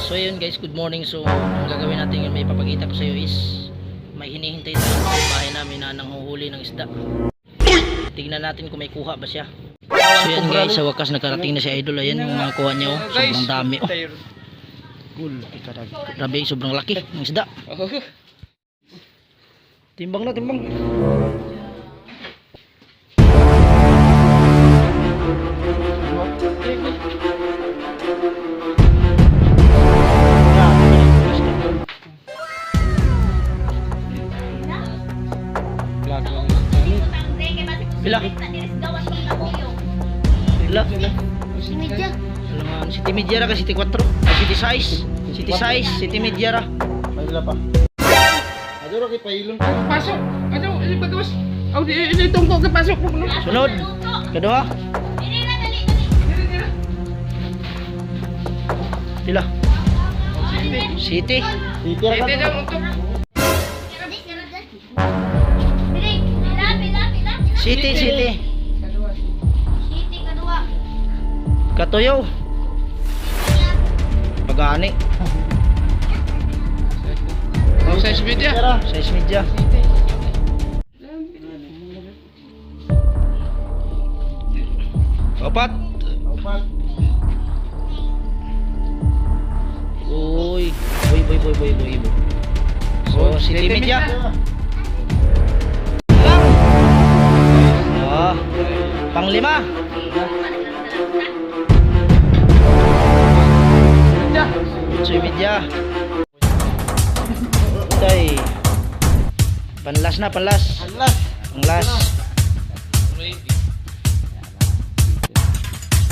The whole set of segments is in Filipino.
So yun guys, good morning. So ang gagawin natin yun, may papakita ko sa iyo is may hinihintay tayo sa bahay namin na nanghuhuli ng isda. Tignan natin kung may kuha ba siya. So yan guys, sa wakas nakarating na si Idol. Ayan yung mga kuha niya, oh. Sobrang dami, oh. Grabe, sobrang laki ng isda. Timbang na, timbang. Bila? Bila? City Media ra, City 4, City Size, City Size, City Media ra. Bila pa. Adoro kay pailon. Pasok. Ano, ini bagus. Oh, ini tunggu ke pasok. Sunod. Kedua. Bila? City. City ra Ini ka. untuk City, City. City kedua. Katuyaw. Pagani. oh, saya speed ya. Size media. Opat. Opat. Uy. Boy. So, City Media. Oh, panglima. City Media. Tay. Panlas na, panlas. Anlas. Panglas.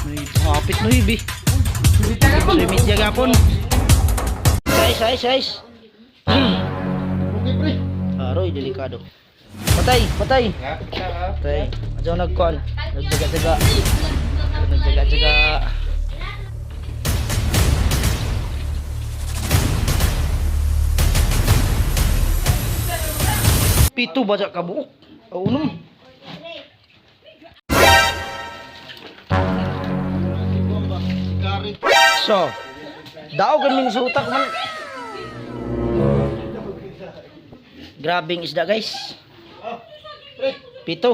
May hapit no ibi. City Media gapon. Size. Okay, pre. Aroy, delikado. Patay. Patay. Adyo nagkuan. Nagjaga-jaga. Pito ba ka buok? Unom. Sikari. So, daogan min sa utak man. Grabing isda guys. Pre. Pito.